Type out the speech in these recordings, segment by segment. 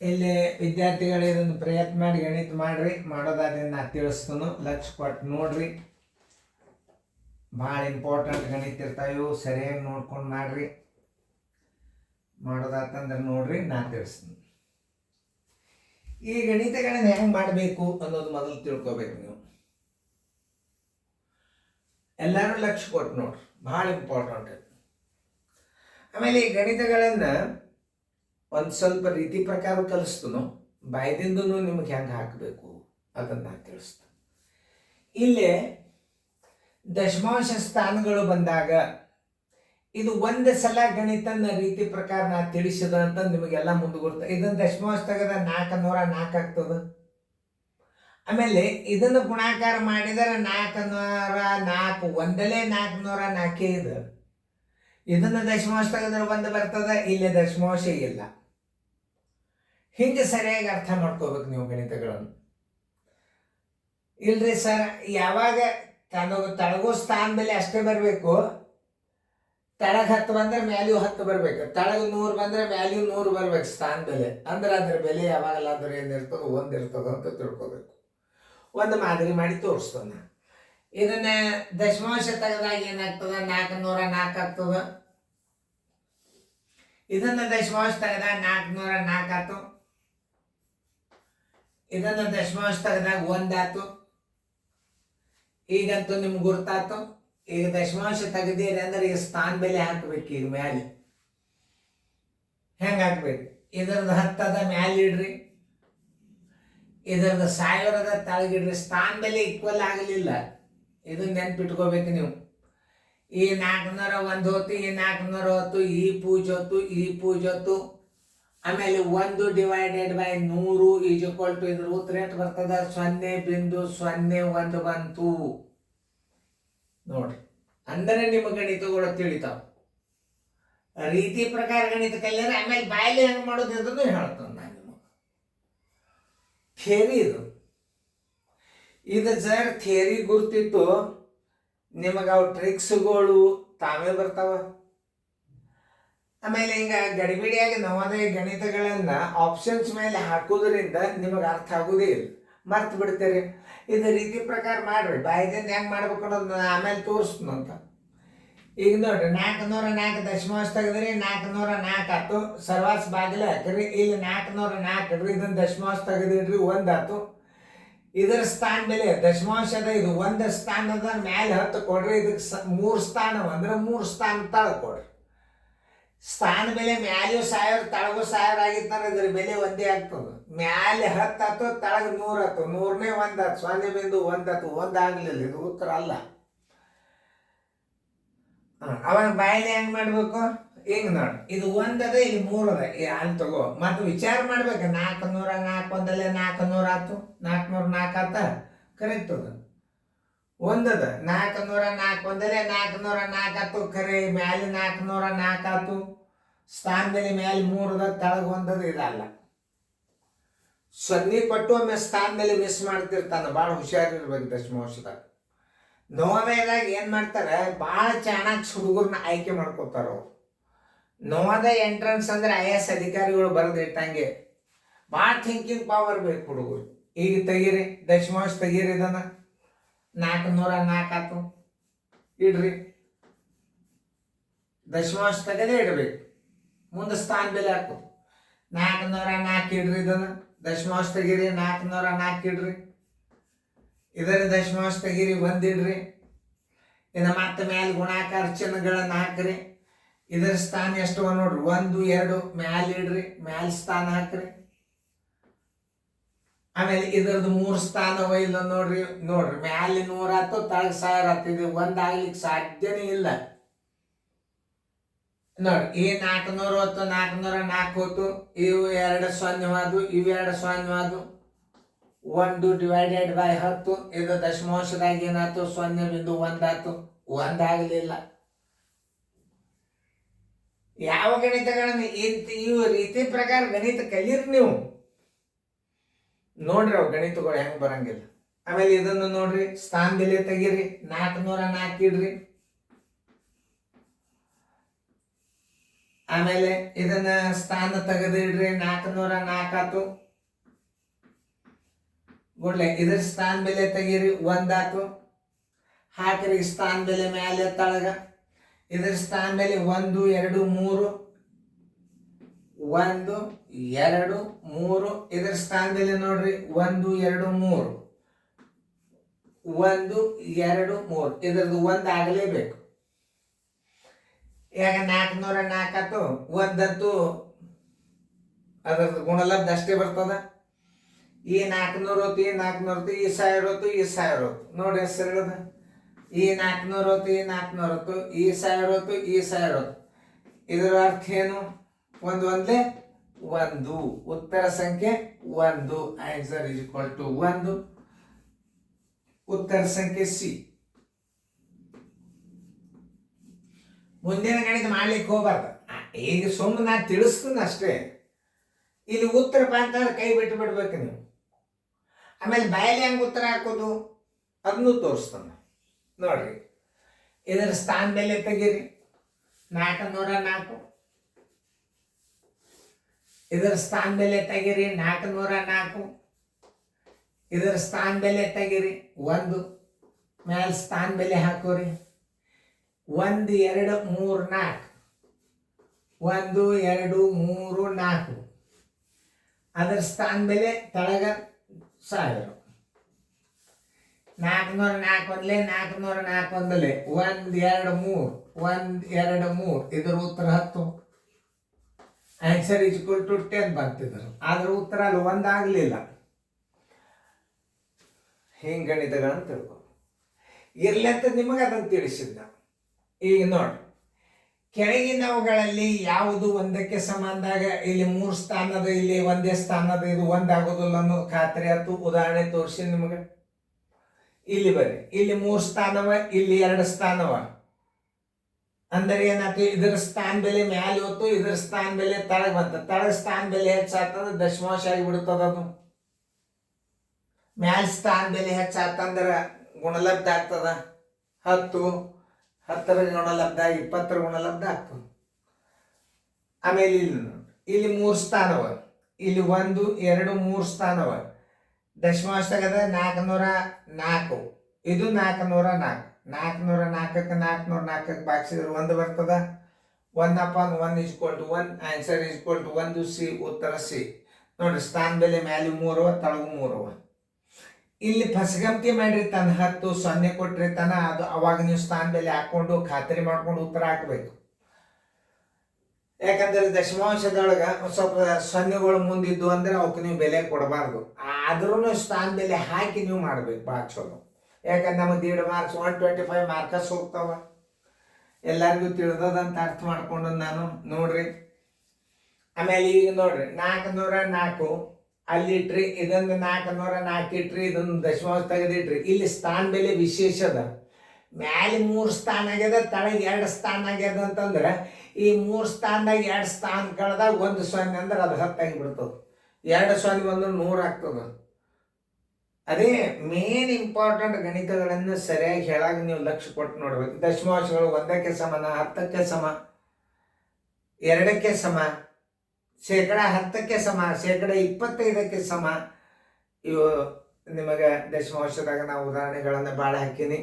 ಇಲ್ಲಿ ವಿದ್ಯಾರ್ಥಿಗಳು ಇದನ್ನು ಪ್ರಯತ್ನ ಮಾಡಿ ಗಣಿತ ಮಾಡ್ರಿ. ಮಾಡೋದಾದ್ರೆ ನಾ ತಿಳಿಸ್ತಾನು, ಲಕ್ಷ ಕೊಟ್ಟು ನೋಡ್ರಿ. ಭಾಳ ಇಂಪಾರ್ಟೆಂಟ್ ಗಣಿತ ಇರ್ತಾವೆ, ಸರಿಯಾಗಿ ನೋಡ್ಕೊಂಡು ಮಾಡ್ರಿ. ಮಾಡೋದಾತಂದ್ರೆ ನೋಡ್ರಿ, ನಾ ತಿಳಿಸ್ತೀನಿ. ಈ ಗಣಿತಗಳನ್ನ ಹೆಂಗೆ ಮಾಡಬೇಕು ಅನ್ನೋದು ಮೊದಲು ತಿಳ್ಕೊಬೇಕು ನೀವು. ಎಲ್ಲರೂ ಲಕ್ಷ ಕೊಟ್ಟು ನೋಡ್ರಿ, ಭಾಳ ಇಂಪಾರ್ಟೆಂಟ್. ಆಮೇಲೆ ಈ ಗಣಿತಗಳನ್ನು ಒಂದು ಸ್ವಲ್ಪ ರೀತಿ ಪ್ರಕಾರ ಕಲಿಸ್ತನು, ಬಾಯ್ದಿಂದೂ ನಿಮ್ಗೆ ಹೆಂಗೆ ಹಾಕಬೇಕು ಅದನ್ನು ತಿಳಿಸ್ತು. ಇಲ್ಲಿ ದಶಮಾಂಶ ಸ್ಥಾನಗಳು ಬಂದಾಗ ಇದು ಒಂದು ಸಲ ಗಣಿತನ ರೀತಿ ಪ್ರಕಾರ ನಾ ತಿಳಿಸಿದ ಅಂತ ನಿಮಗೆಲ್ಲ ಮುಂದುವರ್ತ. ಇದನ್ನು ದಶಮಾಂಶ ತೆಗೆದ 404 ಆಗ್ತದೆ. ಆಮೇಲೆ ಇದನ್ನು ಗುಣಾಕಾರ ಮಾಡಿದರೆ 404 ಒಂದಲೇ 404 ಇದು. ಇದನ್ನು ದಶಮಾಂಶ ತೆಗೆದ್ರೆ ಒಂದು ಬರ್ತದೆ, ಇಲ್ಲಿ ದಶಮಾಂಶ ಇಲ್ಲ. ಹಿಂಗೆ ಸರಿಯಾಗಿ ಅರ್ಥ ಮಾಡ್ಕೋಬೇಕು ನೀವು ಗಣಿತಗಳನ್ನು. ಇಲ್ರಿ ಸರ್, ಯಾವಾಗ ತಳಗೋ ಸ್ಥಾನ ಬೆಲೆ ಅಷ್ಟೇ ಬರಬೇಕು, ತಳಗ 10 ಬಂದ್ರೆ ಮ್ಯಾಲ್ಯೂ 10 ಬರ್ಬೇಕು, ತಳಗ 100 ಬಂದ್ರೆ ಮ್ಯಾಲ್ಯೂ 100 ಬರ್ಬೇಕು ಸ್ಥಾನ ಬೆಲೆ. ಅಂದ್ರೆ ಅದ್ರ ಬೆಲೆ ಯಾವಾಗಲಾದ್ರೂ ಏನಿರ್ತದೋ ಒಂದಿರ್ತದೋ ಅಂತ ತಿಳ್ಕೊಬೇಕು. ಒಂದು ಮಾದರಿ ಮಾಡಿ ತೋರಿಸ್ತದ. ಇದನ್ನ ದಶಮಾಂಶ ತೆಗೆದಾಗ ಏನಾಗ್ತದ, 404 ಆಗ್ತದ. ಇದನ್ನ ದಶಮಾಂಶ ತೆಗೆದಾಗ 404 ಆಯ್ತು. ಇದನ್ನ ದಶಮಾಂಶ ತೆಗೆದಾಗ 1 ಆಯ್ತು. ಈಗಂತೂ ನಿಮ್ಗೆ ಗುರ್ತಾತು. ಈಗ ದಶಮಾಂಶ ತೆಗೆದೀರಿ ಅಂದ್ರೆ ಈಗ ಸ್ಥಾನ ಬೆಲೆ ಹಾಕ್ಬೇಕು. ಈಗ ಮ್ಯಾಲೆ ಹೆಂಗೆ ಹಾಕ್ಬೇಕು, ಇದರದ್ದು 10 ಮ್ಯಾಲೆ ಇಡ್ರಿ, ಇದರದ್ದು 1000 ತಳಗಿಡ್ರಿ. ಸ್ಥಾನ ಬೆಲೆ ಈಕ್ವಲ್ ಆಗಲಿಲ್ಲ, ಇದನ್ನ ನೆನ್ಪಿಟ್ಕೋಬೇಕು ನೀವು. ಈ 401 ಹೊತ್ತು, ಈ 410, ಈ ಪೂಜೆ ಹೊತ್ತು, ಈ ಪೂಜೆ ಹೊತ್ತು. ಆಮೇಲೆ 1 divided by 100 is equal to, ಇದ್ರ ಉತ್ತರ ಎಷ್ಟು ಬರ್ತದ, 0.01 ಬಂತು ನೋಡ್ರಿ. ಅಂದರೆ ನಿಮ್ಮ ಗಣಿತಗಳು ತಿಳಿತಾವ. ರೀತಿ ಪ್ರಕಾರ ಗಣಿತ ಕಲಿಯರೆ ಆಮೇಲೆ ಬಾಯಲ್ಲಿ ಹೆಂಗೆ ಮಾಡೋದು ಇದನ್ನು ಹೇಳ್ತಾನೆ ನಾನು ನಿಮಗೆ. ಥಿಯರಿ ಇದು ಸರ್ ಥಿಯರಿ ಗುರ್ತಿತ್ತು ನಿಮಗೆ. ಅವು ಟ್ರಿಕ್ಸ್ಗಳು ತಾವೇ ಬರ್ತಾವ. ಆಮೇಲೆ ಹಿಂಗ ಗಡಿಬಿಡಿಯಾಗಿ ನವೋದಯ ಗಣಿತಗಳನ್ನ ಆಪ್ಷನ್ಸ್ ಮೇಲೆ ಹಾಕೋದ್ರಿಂದ ನಿಮಗೆ ಅರ್ಥ ಆಗೋದೇ ಇಲ್ಲ, ಮರ್ತು ಬಿಡ್ತೀರಿ. ಇದು ರೀತಿ ಪ್ರಕಾರ ಮಾಡ್ರಿ, ಬಾಯ್ದಿಂದ ಹೆಂಗೆ ಮಾಡ್ಬೇಕು ಅನ್ನೋದು ಆಮೇಲೆ ತೋರಿಸ್ತೀನಿ ಅಂತ. ಈಗ ನೋಡ್ರಿ, 404 ದಶಮಾಂಶ ತೆಗೆದ್ರಿ 404 ಆಯ್ತು. ಸರ್ವಾಸ್ ಬಾಗಿಲ ಹಾಕಿರಿ, ಇಲ್ಲಿ 404 ಇಡ್ರಿ, ಇದನ್ನ ದಶಮಾಂಶ ತೆಗೆದಿಡ್ರಿ 1 ಆಯ್ತು. ಇದರ ಸ್ಥಾನ ಬೆಲೆ ದಶಮಾಂಶದ ಇದು 1 ಸ್ಥಾನದ ಮ್ಯಾಲೆ 10 ಕೊಡ್ರಿ. ಇದಕ್ಕೆ 3 ಸ್ಥಾನ ಅಂದ್ರೆ 3 ಸ್ಥಾನ ತಳಗ ಕೊಡ್ರಿ. ಸ್ಥಾನ ಬೆಲೆ ಮ್ಯಾಲೆಯೂ 1000 ತಳಗು 1000 ಆಗಿರ್ತಾರೆ, ಇದ್ರ ಬೆಲೆ ಒಂದೇ ಆಗ್ತದೆ. ಮ್ಯಾಲೆ 10 ಆಯ್ತು, ತಳಗ 100 ಆಯ್ತು, 100ನೇ 1 ಆಯ್ತು, 0.1 ಆಯ್ತು. 1 ಆಗ್ಲಿಲ್ಲ, ಇದು ಉತ್ತರ ಅಲ್ಲ. ಅವಾಗ ಬಾಯಲ್ಲಿ ಹೆಂಗ್ ಮಾಡ್ಬೇಕು, ಹಿಂಗ್ ನೋಡಿ, ಇದು 1 ಅದ, ಇಲ್ಲಿ 3 ಅದ, ಅಲ್ಲಿ ತಗೋ. ಮತ್ತೆ ವಿಚಾರ ಮಾಡ್ಬೇಕು, 404 ಒಂದಲ್ಲೇ 400 ಆಯ್ತು, 404 ಆತ, ಕರೆಕ್ಟ್ ಅದ. 1 ಅದ, 404 ಒಂದಲ್ಲೇ 404 ಆಯ್ತು, ಖರೆ ಮ್ಯಾಲೆ 404 ಆಯ್ತು. ಸ್ಥಾನ ಬೆಲೆ ಮ್ಯಾಲೆ 3 ಅದ, ತಳಗ 1 ಅದ, ಇದಲ್ಲ. 0 ಕೊಟ್ಟು ಒಮ್ಮೆ ಸ್ಥಾನ ಬೆಲೆ ಮಿಸ್ ಮಾಡ್ತಿರ್ತಾನ, ಭಾಳ ಹುಷಾರಿರ್ಬೇಕು ದಶಮಾಂಶದಾಗ. ನವೋದಯದಾಗ ಏನ್ ಮಾಡ್ತಾರೆ, ಭಾಳ ಚಾಣಾಕ್ಷ ಹುಡುಗರನ್ನ ಆಯ್ಕೆ ಮಾಡ್ಕೋತಾರ ಅವ್ರು. ನವೋದಯ ಎಂಟ್ರೆನ್ಸ್ ಅಂದ್ರೆ IAS ಅಧಿಕಾರಿಗಳು ಬರೆದು ಇಟ್ಟಂಗೆ. ಭಾಳ ಥಿಂಕಿಂಗ್ ಪವರ್ ಬೇಕು ಹುಡುಗರು. ಈಗ ತೆಗೀರಿ, ದಶಮಾಂಶ ತೆಗೀರಿ, ಇದನ್ನ 404 ಆಯ್ತು, ಇಡ್ರಿ. ದಶಮಾಂಶ ತೆಗೆದೇ ಇಡಬೇಕು, ಮುಂದೆ ಸ್ಥಾನ ಬೆಲೆ ಹಾಕೋದು. 404 ಇಡ್ರಿ, ಇದನ್ನ ದಶಮಾಂಶ ತೆಗೀರಿ, 404 ಇಡ್ರಿ. ಇದರ ದಶಮಾಂಶ ತೆಗೀರಿ, 1 ಇಡ್ರಿ. ಇನ್ನು ಮತ್ತೆ ಮ್ಯಾಲೆ ಗುಣಾಕಾರ ಚಿಹ್ನೆಗಳನ್ನ ಹಾಕ್ರಿ. ಇದರ ಸ್ಥಾನ ಎಷ್ಟು ನೋಡ್ರಿ, 1 2 ಮ್ಯಾಲೆ ಇಡ್ರಿ, ಮ್ಯಾಲೆ ಸ್ಥಾನ ಹಾಕ್ರಿ. ಆಮೇಲೆ ಇದರದ್ದು 3 ಸ್ಥಾನ ಇಲ್ಲ ನೋಡ್ರಿ. ಮ್ಯಾಲೆ 100 ಆಯ್ತು, ತಳಗ 1000 ಆಯ್ತು. ಇದು 1 ಆಗ್ಲಿಕ್ಕೆ ಸಾಧ್ಯನೇ ಇಲ್ಲ ನೋಡಿ. ಈ 410 404 ಹೋತು, ಇವು 2 0 ಇವು 2 0. 1 ಡಿವೈಡೆಡ್ ಬೈ 10, ಇದು ದಶಮಾಂಶದಾಗ ಏನಾಯ್ತು, 0.1 ಆಯ್ತು. 1 ಆಗಲಿಲ್ಲ. ಯಾವ ಗಣಿತಗಳನ್ನ ಇವು ರೀತಿ ಪ್ರಕಾರ ಗಣಿತ ಕಲೀರಿ ನೀವು. ನೋಡ್ರಿ ಅವು ಗಣಿತಗಳು ಹೆಂಗ್ ಬರಂಗಿಲ್ಲ. ಆಮೇಲೆ ಇದನ್ನು ನೋಡ್ರಿ, ಸ್ಥಾನ ಬೆಲೆ ತೆಗೀರಿ, 404 ಇಡ್ರಿ. ಆಮೇಲೆ ಇದನ್ನ ಸ್ಥಾನ ತೆಗೆದಿಡ್ರಿ, 404 ಆತು. ಗುಡ್ಲೆ ಇದ್ರ ಸ್ಥಾನ ಬೆಲೆ ತೆಗೀರಿ, 1 ಆತು. ಹಾಕ್ರಿ ಸ್ಥಾನ ಬೆಲೆ ಮೇಲೆ ತಳಗ. ಇದ್ರ ಸ್ಥಾನ ಬೆಲೆ 1 2 3, 1 2 3. ಇದ್ರ ಸ್ಥಾನ ಬೆಲೆ ನೋಡ್ರಿ 1 2 3, 1 2 3. ಇದ್ರದ್ದು 1 ಆಗಲೇಬೇಕು. ಈಗ 404 ಆತು. 1 ಅಂತೂ ಅದ್ರದ್ದು ಗುಣಲಬ್ಧ ಅಷ್ಟೇ ಬರ್ತದ. ಈ 400 ಹೊತ್ತು, ಈ 400 ಹೊತ್ತು, ಈ 1000 ಹೊತ್ತು, ಈ 1000 ಹೊತ್ತು. ನೋಡಿ ಹೆಸರುಗಳದ. ಈ 400 ಹೊತ್ತು, ಈ 400 ಹೊತ್ತು, ಈ 1000 ಹೊತ್ತು, ಈ 1000 ಹೊತ್ತು. ಇದರ ಅರ್ಥ ಏನು? ಒಂದೇ 1. ಉತ್ತರ ಸಂಖ್ಯೆ 1. Answer is equal to 1. ಉತ್ತರ ಸಂಖ್ಯೆ ಸಿ. ಮುಂದಿನ ಗಣಿತ ಮಾಡ್ಲಿಕ್ಕೆ ಹೋಗ್ಬಾರ್ದು. ಈಗ ಸುಮ್ಮನೆ ನಾನು ತಿಳಿಸ್ತೀನಿ ಅಷ್ಟೇ. ಇಲ್ಲಿ ಉತ್ತರ ಅಂತಂದ್ರೆ ಕೈ ಬಿಟ್ಟು ಬಿಡ್ಬೇಕು ನೀವು. ಆಮೇಲೆ ಬಾಯಲ್ಲಿ ಹೆಂಗೆ ಉತ್ತರ ಹಾಕೋದು ಅದನ್ನು ತೋರಿಸ್ತಾನೆ ನೋಡ್ರಿ. ಇದರ ಸ್ಥಾನ ಬೆಲೆ ತೆಗೀರಿ, 404. ಇದರ ಸ್ಥಾನ ಬೆಲೆ ತೆಗೀರಿ, 404. ಇದರ ಸ್ಥಾನ ಬೆಲೆ ತೆಗೀರಿ, 1. ಮೇಲೆ ಸ್ಥಾನ ಬೆಲೆ ಹಾಕೋರಿ, 1 2 3 4. 1 2 3 4. ಅದರ ಸ್ಥಾನ ಬೆಲೆ ತಳಗ 1000. 404 ಒಂದಲೇ, 404 ಒಂದಲೇ, 1 2 3, 1 2 3. ಇದ್ರ ಉತ್ತರ 10. ಆನ್ಸರ್ ಇಸ್ ಈಕ್ವಲ್ ಟು 10 ಬರ್ತಿದ್ರು. ಆದ್ರ ಉತ್ತರ ಅಲ್ಲಿ 1 ಆಗಲಿಲ್ಲ. ಹಿಂಗೆ ಗಣಿತಗಳನ್ನ ತಿಳ್ಕೊ ಇರ್ಲಿ ಅಂತ ನಿಮಗೆ ಅದನ್ನು ತಿಳಿಸಿದ್ದ. ಈಗ ನೋಡಿ, ಕೆಳಗಿನವುಗಳಲ್ಲಿ ಯಾವುದು 1ಕ್ಕೆ ಸಮ ಅಂದಾಗ ಇಲ್ಲಿ 3 ಸ್ಥಾನದ, ಇಲ್ಲಿ 1 ಸ್ಥಾನದ, ಇದು 1 ಆಗೋದಿಲ್ಲ ಅನ್ನೋ ಖಾತ್ರಿ ಆಯ್ತು. ಉದಾಹರಣೆ ತೋರಿಸಿ ನಿಮಗೆ. ಇಲ್ಲಿ ಬರ್ರಿ, ಇಲ್ಲಿ 3 ಸ್ಥಾನವ, ಇಲ್ಲಿ 2 ಸ್ಥಾನವ. ಅಂದರೆ ಏನಾಯ್ತು? ಇದರ ಸ್ಥಾನ ಬೆಲೆ ಮ್ಯಾಲೆ ಹೊತ್ತು, ಇದರ ಸ್ಥಾನ ಬೆಲೆ ತಳಗ ಬಂತ. ತಳಗ ಸ್ಥಾನ ಬೆಲೆ ಹೆಚ್ಚಾತಂದ್ರೆ ದಶಮಾಂಶ ಆಗಿಬಿಡ್ತದ. ಅದು ಮ್ಯಾಲ ಸ್ಥಾನ ಬೆಲೆ ಹೆಚ್ಚಾತಂದ್ರೆ ಗುಣಲಬ್ಧ ಆಗ್ತದ. 10, 10ರ ಗುಣಲಬ್ಧ 20ರ ಗುಣಲಬ್ಧ ಆಗ್ತದೆ. ಆಮೇಲೆ ಇಲ್ಲಿ 3 ಸ್ಥಾನವ, ಇಲ್ಲಿ 1 2 3 ಸ್ಥಾನವ. ದಶಮಾಂಶ ತೆಗೆದ 404. ಇದು 404. 404ಕ್ಕೆ 404ಕ್ಕೆ ಭಾಗಿಸಿದ್ರೆ 1 ಬರ್ತದ. 1/1 is equal to 1. Answer is equal to 1. C. ಉತ್ತರ ಸಿ. ನೋಡ್ರಿ, ಸ್ಥಾನ ಬೆಲೆ ಮ್ಯಾಲೆ 3 ತಳಗು 3. ಇಲ್ಲಿ ಫಸಗಂತಿ ಮಾಡಿರ್ತಾನೆ, 10 0 ಕೊಟ್ಟಿರ್ತಾನ. ಅದು ಅವಾಗ ನೀವು ಸ್ಥಾನ ಬೆಲೆ ಹಾಕೊಂಡು ಖಾತ್ರಿ ಮಾಡ್ಕೊಂಡು ಉತ್ತರ ಹಾಕಬೇಕು. ಯಾಕಂದ್ರೆ ದಶಮಾಂಶದೊಳಗ ಸ್ವಲ್ಪ ಸೊನ್ನೆಗಳು ಮುಂದಿದ್ದು ಅಂದ್ರೆ ಅವಕ್ಕೆ ನೀವು ಬೆಲೆ ಕೊಡಬಾರ್ದು. ಆದ್ರೂ ಸ್ಥಾನ ಬೆಲೆ ಹಾಕಿ ನೀವು ಮಾಡ್ಬೇಕು, ಭಾಳ ಚಲೋ. ಯಾಕಂದ್ರೆ ನಮಗೆ 1.5 ಮಾರ್ಕ್ಸ್ 125 ಮಾರ್ಕಸ್ ಹೋಗ್ತಾವ. ಎಲ್ಲರಿಗೂ ತಿಳಿದದಂತ ಅರ್ಥ ಮಾಡ್ಕೊಂಡು ನಾನು ನೋಡ್ರಿ. ಆಮೇಲೆ ಈಗ ನೋಡ್ರಿ, 404 ಅಲ್ಲಿ ಇಟ್ರಿ, ಇದೊಂದು 404 ಇಟ್ರಿ, ಇದೊಂದು ದಶಮಾಂಶ ತೆಗೆದಿಟ್ರಿ. ಇಲ್ಲಿ ಸ್ಥಾನ ಬೆಲೆ ವಿಶೇಷ ಅದ. ಮ್ಯಾಲೆ 3 ಸ್ಥಾನ ಆಗ್ಯದ, ತಳಗೆ 2 ಸ್ಥಾನ ಆಗ್ಯದ ಅಂತಂದ್ರೆ ಈ 3 ಸ್ಥಾನದಾಗ 2 ಸ್ಥಾನ ಕಳೆದಾಗ 1 0 ಅಂದ್ರೆ ಅದು 10 ಆಗಿಬಿಡ್ತದೆ. 2 0 ಬಂದ್ರೆ 100 ಆಗ್ತದೆ. ಅದೇ ಮೇನ್ ಇಂಪಾರ್ಟೆಂಟ್ ಗಣಿತಗಳನ್ನು ಸರಿಯಾಗಿ ಹೇಳಾಗ ನೀವು ಲಕ್ಷ್ಯ ಕೊಟ್ಟು ನೋಡ್ಬೇಕು. ದಶಮಾಂಶಗಳು 1ಕ್ಕೆ ಸಮಾನ, 10ಕ್ಕೆ ಸಮ, 2ಕ್ಕೆ ಸಮ, ಶೇಕಡ 10ಕ್ಕೆ ಸಮ, ಶೇಕಡ 25ಕ್ಕೆ ಸಮ. ಇವು ನಿಮಗೆ ದಶಮಾಂಶದಾಗ ನಾವು ಉದಾಹರಣೆಗಳನ್ನು ಭಾಳ ಹಾಕೀನಿ,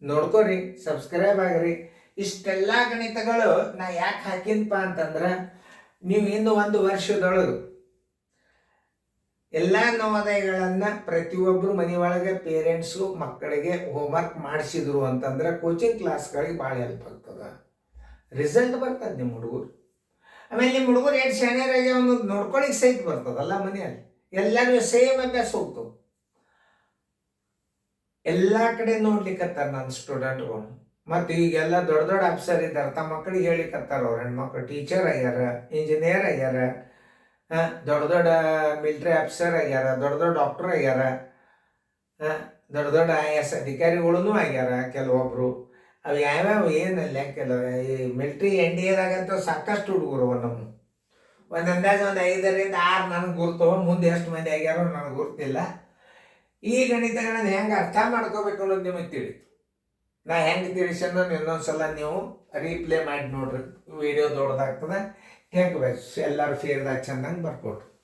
ನೋಡ್ಕೊರಿ, ಸಬ್ಸ್ಕ್ರೈಬ್ ಆಗ್ರಿ. ಇಷ್ಟೆಲ್ಲ ಗಣಿತಗಳು ನಾ ಯಾಕೆ ಹಾಕಿನಪ್ಪ ಅಂತಂದ್ರೆ ನೀವು ಇನ್ನು 1 ವರ್ಷದೊಳಗೆ ಎಲ್ಲ ನವೋದಯಗಳನ್ನು ಪ್ರತಿಯೊಬ್ಬರು ಮನೆಯೊಳಗೆ ಪೇರೆಂಟ್ಸು ಮಕ್ಕಳಿಗೆ ಹೋಮ್ವರ್ಕ್ ಮಾಡಿಸಿದ್ರು ಅಂತಂದ್ರೆ ಕೋಚಿಂಗ್ ಕ್ಲಾಸ್ಗಳಿಗೆ ಭಾಳ ಹೆಲ್ಪ್ ಆಗ್ತದೆ. ರಿಸಲ್ಟ್ ಬರ್ತದೆ ನಿಮ್ಮ ಹುಡುಗರು. ಆಮೇಲೆ ನಿಮ್ಮ ಹುಡುಗರು ಎಷ್ಟು ಶಾಣ್ಯರಾಗಿ ಒಂದು ನೋಡ್ಕೊಳಿಕ್ಕೆ ಸಹಿತ ಬರ್ತದಲ್ಲ ಮನೆಯಲ್ಲಿ. ಎಲ್ಲರಿಗೂ ಸೇಮ್ ಅಭ್ಯಾಸ ಹೋಗ್ತವೆ. ಎಲ್ಲ ಕಡೆ ನೋಡ್ಲಿಕ್ಕತ್ತಾರ ನನ್ನ ಸ್ಟೂಡೆಂಟ್ಗಳು. ಮತ್ತು ಈಗೆಲ್ಲ ದೊಡ್ಡ ದೊಡ್ಡ ಆಫೀಸರ್ ಇದ್ದಾರೆ, ತಮ್ಮ ಮಕ್ಕಳಿಗೆ ಹೇಳಿಕತ್ತಾರ. ಅವ್ರ ಹೆಣ್ಮಕ್ಳು ಟೀಚರ್ ಆಗ್ಯಾರ, ಇಂಜಿನಿಯರ್ ಆಗ್ಯಾರ, ದೊಡ್ಡ ದೊಡ್ಡ ಮಿಲಿಟ್ರಿ ಆಫೀಸರ್ ಆಗ್ಯಾರ, ದೊಡ್ಡ ದೊಡ್ಡ ಡಾಕ್ಟರ್ ಆಗ್ಯಾರ, ದೊಡ್ಡ ದೊಡ್ಡ IAS ಅಧಿಕಾರಿಗಳೂ ಆಗ್ಯಾರ ಕೆಲವೊಬ್ರು. ಅವು ಯಾವ್ಯಾವ ಏನಲ್ಲ, ಕೆಲವು ಈ ಮಿಲಿಟ್ರಿ NDAದಾಗಂತ ಸಾಕಷ್ಟು ಹುಡುಗರು. ಒಂದು ಅಂದಾಜು ಒಂದು 5ರಿಂದ 6 ನನಗೆ ಗುರ್ತವ. ಮುಂದೆ ಎಷ್ಟು ಮಂದಿ ಆಗ್ಯಾರೋ ನನಗೆ ಗುರ್ತಿಲ್ಲ. ಈ ಗಣಿತಗಳನ್ನು ಹೆಂಗೆ ಅರ್ಥ ಮಾಡ್ಕೋಬೇಕು ಅನ್ನೋದು ನಿಮಗೆ ತಿಳಿತು. ನಾ ಹೆಂಗೆ ತಿಳಿಸೋಣ ಇನ್ನೊಂದ್ಸಲ ನೀವು ರೀಪ್ಲೇ ಮಾಡಿ ನೋಡ್ರಿ, ವಿಡಿಯೋ ದೊಡ್ಡದಾಗ್ತದೆ. ಹೆಂಗೆ ಎಲ್ಲರೂ ಫೇರ್ದಾಗ ಚೆಂದಂಗೆ ಬರ್ಕೊಟ್ರು.